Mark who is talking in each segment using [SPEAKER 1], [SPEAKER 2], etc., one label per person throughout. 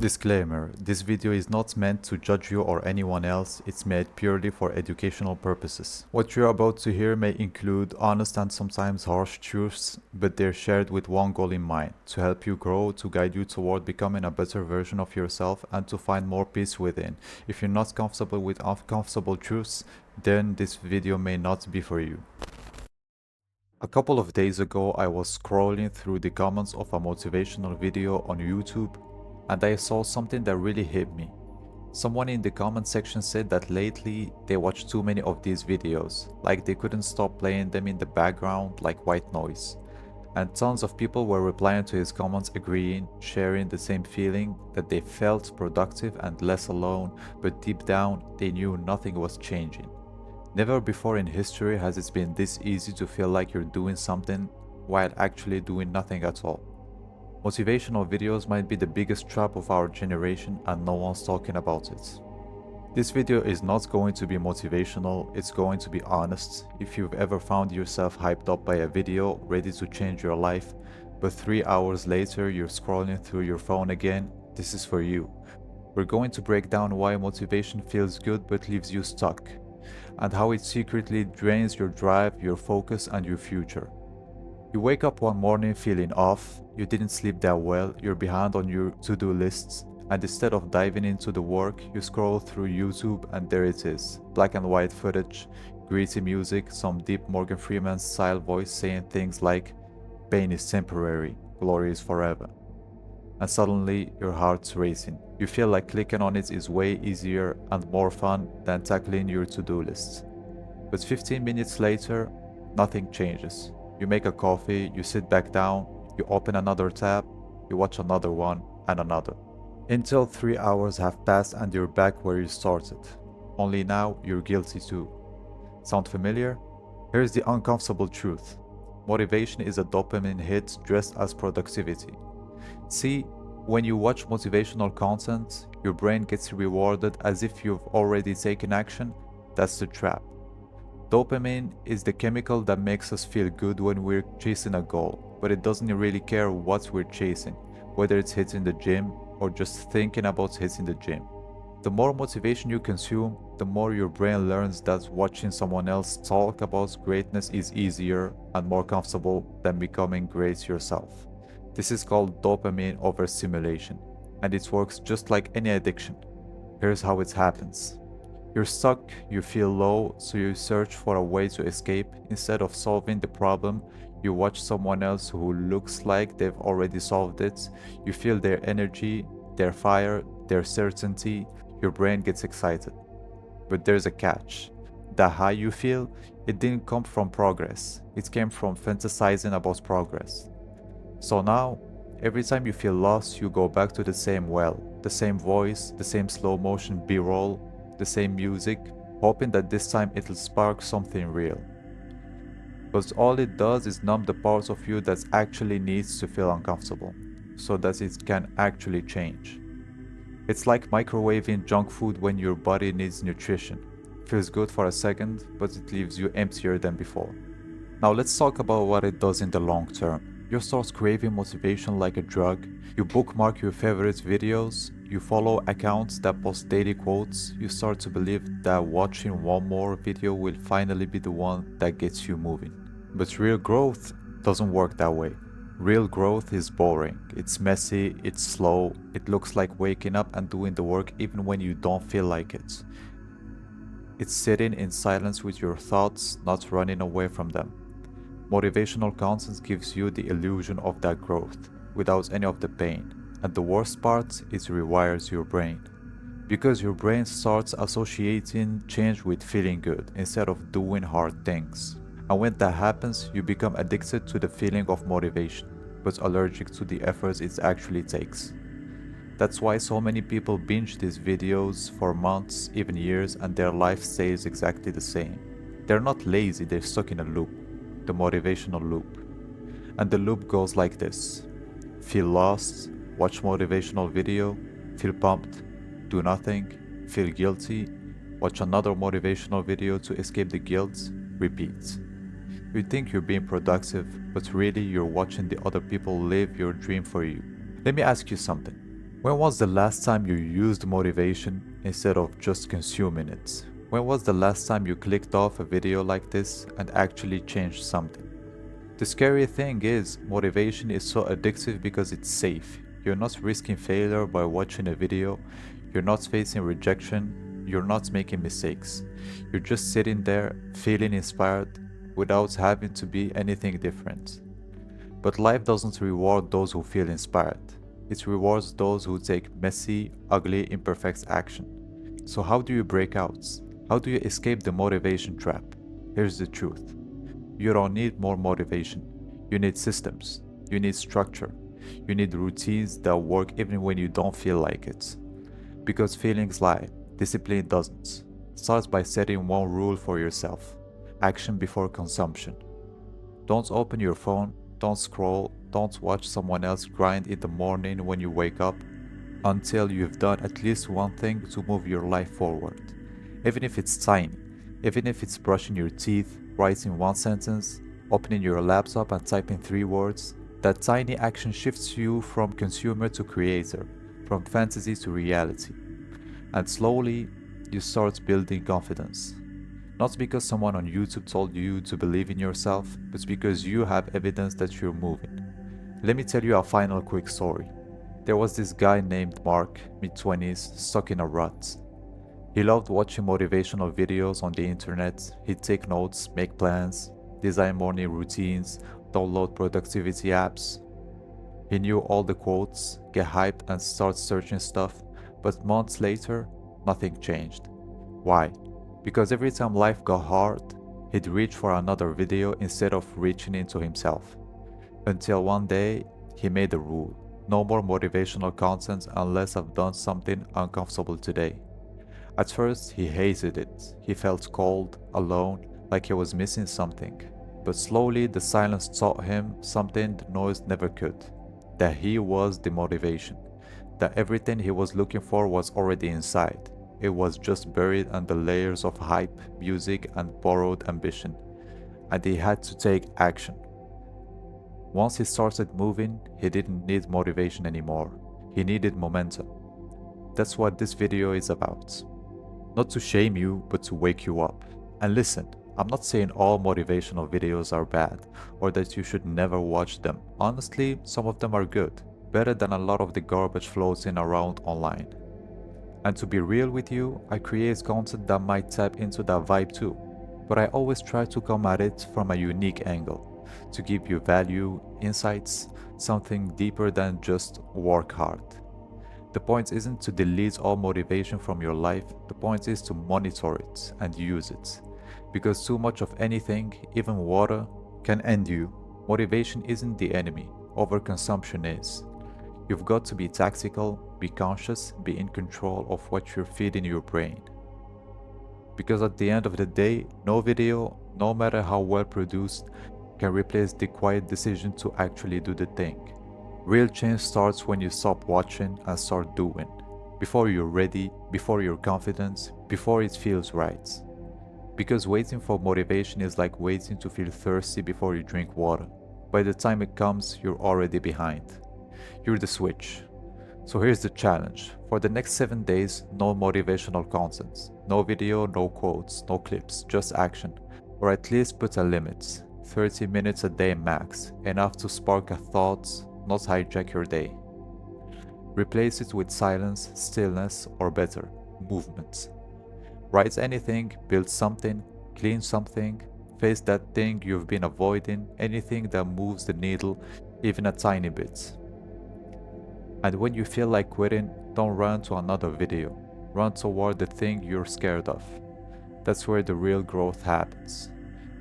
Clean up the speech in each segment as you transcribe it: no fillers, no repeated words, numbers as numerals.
[SPEAKER 1] Disclaimer: this video is not meant to judge you or anyone else, it's made purely for educational purposes. What you're about to hear may include honest and sometimes harsh truths, but they're shared with one goal in mind: to help you grow, to guide you toward becoming a better version of yourself, and to find more peace within. If you're not comfortable with uncomfortable truths, then this video may not be for you. A couple of days ago, I was scrolling through the comments of a motivational video on YouTube, and I saw something that really hit me. Someone in the comment section said that lately they watched too many of these videos, like they couldn't stop playing them in the background like white noise. And tons of people were replying to his comments, agreeing, sharing the same feeling, that they felt productive and less alone, but deep down they knew nothing was changing. Never before in history has it been this easy to feel like you're doing something while actually doing nothing at all. Motivational videos might be the biggest trap of our generation, and no one's talking about it. This video is not going to be motivational, it's going to be honest. If you've ever found yourself hyped up by a video, ready to change your life, but 3 hours later you're scrolling through your phone again, this is for you. We're going to break down why motivation feels good but leaves you stuck, and how it secretly drains your drive, your focus, and your future. You wake up one morning feeling off, you didn't sleep that well, you're behind on your to-do lists, and instead of diving into the work, you scroll through YouTube and there it is. Black and white footage, greasy music, some deep Morgan Freeman style voice saying things like, "Pain is temporary, glory is forever." And suddenly your heart's racing. You feel like clicking on it is way easier and more fun than tackling your to-do list. But 15 minutes later, nothing changes. You make a coffee, you sit back down, you open another tab, you watch another one, and another. Until 3 hours have passed and you're back where you started. Only now you're guilty too. Sound familiar? Here's the uncomfortable truth. Motivation is a dopamine hit dressed as productivity. See, when you watch motivational content, your brain gets rewarded as if you've already taken action. That's the trap. Dopamine is the chemical that makes us feel good when we're chasing a goal, but it doesn't really care what we're chasing, whether it's hitting the gym or just thinking about hitting the gym. The more motivation you consume, the more your brain learns that watching someone else talk about greatness is easier and more comfortable than becoming great yourself. This is called dopamine overstimulation, and it works just like any addiction. Here's how it happens. You're stuck, you feel low, so you search for a way to escape. Instead of solving the problem, you watch someone else who looks like they've already solved it. You feel their energy, their fire, their certainty. Your brain gets excited. But there's a catch. The high you feel, it didn't come from progress. It came from fantasizing about progress. So now, every time you feel lost, you go back to the same well, the same voice, the same slow motion B-roll, the same music, hoping that this time it'll spark something real. But all it does is numb the parts of you that actually needs to feel uncomfortable, so that it can actually change. It's like microwaving junk food when your body needs nutrition. Feels good for a second, but it leaves you emptier than before. Now let's talk about what it does in the long term. You start craving motivation like a drug. You bookmark your favorite videos. You follow accounts that post daily quotes. You start to believe that watching one more video will finally be the one that gets you moving. But real growth doesn't work that way. Real growth is boring. It's messy, it's slow. It looks like waking up and doing the work even when you don't feel like it. It's sitting in silence with your thoughts, not running away from them. Motivational content gives you the illusion of that growth, without any of the pain. And the worst part, it rewires your brain. Because your brain starts associating change with feeling good, instead of doing hard things. And when that happens, you become addicted to the feeling of motivation, but allergic to the efforts it actually takes. That's why so many people binge these videos for months, even years, and their life stays exactly the same. They're not lazy, they're stuck in a loop. The motivational loop. And the loop goes like this. Feel lost, watch motivational video, feel pumped, do nothing, feel guilty, watch another motivational video to escape the guilt, repeat. You think you're being productive, but really you're watching the other people live your dream for you. Let me ask you something. When was the last time you used motivation instead of just consuming it? When was the last time you clicked off a video like this and actually changed something? The scary thing is, motivation is so addictive because it's safe. You're not risking failure by watching a video, you're not facing rejection, you're not making mistakes. You're just sitting there, feeling inspired, without having to be anything different. But life doesn't reward those who feel inspired. It rewards those who take messy, ugly, imperfect action. So how do you break out? How do you escape the motivation trap? Here's the truth. You don't need more motivation. You need systems. You need structure. You need routines that work even when you don't feel like it. Because feelings lie, discipline doesn't. Start by setting one rule for yourself. Action before consumption. Don't open your phone, don't scroll, don't watch someone else grind in the morning when you wake up until you've done at least one thing to move your life forward. Even if it's tiny, even if it's brushing your teeth, writing one sentence, opening your laptop and typing 3 words, that tiny action shifts you from consumer to creator, from fantasy to reality. And slowly, you start building confidence. Not because someone on YouTube told you to believe in yourself, but because you have evidence that you're moving. Let me tell you a final quick story. There was this guy named Mark, mid-20s, stuck in a rut. He loved watching motivational videos on the internet. He'd take notes, make plans, design morning routines, download productivity apps. He knew all the quotes, get hyped and start searching stuff, but months later, nothing changed. Why? Because every time life got hard, he'd reach for another video instead of reaching into himself. Until one day, he made a rule. No more motivational content unless I've done something uncomfortable today. At first, he hated it. He felt cold, alone, like he was missing something. But slowly, the silence taught him something the noise never could. That he was the motivation. That everything he was looking for was already inside. It was just buried under layers of hype, music, and borrowed ambition. And he had to take action. Once he started moving, he didn't need motivation anymore. He needed momentum. That's what this video is about. Not to shame you, but to wake you up. And listen, I'm not saying all motivational videos are bad, or that you should never watch them. Honestly, some of them are good, better than a lot of the garbage floating around online. And to be real with you, I create content that might tap into that vibe too, but I always try to come at it from a unique angle, to give you value, insights, something deeper than just work hard. The point isn't to delete all motivation from your life, the point is to monitor it and use it. Because too much of anything, even water, can end you. Motivation isn't the enemy, overconsumption is. You've got to be tactical, be conscious, be in control of what you're feeding your brain. Because at the end of the day, no video, no matter how well produced, can replace the quiet decision to actually do the thing. Real change starts when you stop watching and start doing. Before you're ready, before you're confident, before it feels right. Because waiting for motivation is like waiting to feel thirsty before you drink water. By the time it comes, you're already behind. You're the switch. So here's the challenge. For the next 7 days, no motivational content. No video, no quotes, no clips, just action. Or at least put a limit. 30 minutes a day max. Enough to spark a thought, not hijack your day. Replace it with silence, stillness, or better, movement. Write anything, build something, clean something, face that thing you've been avoiding, anything that moves the needle even a tiny bit. And when you feel like quitting, don't run to another video. Run toward the thing you're scared of. That's where the real growth happens.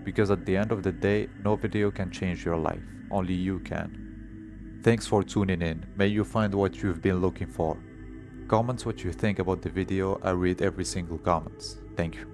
[SPEAKER 1] Because at the end of the day, no video can change your life. Only you can. Thanks for tuning in. May you find what you've been looking for. Comment what you think about the video. I read every single comment. Thank you.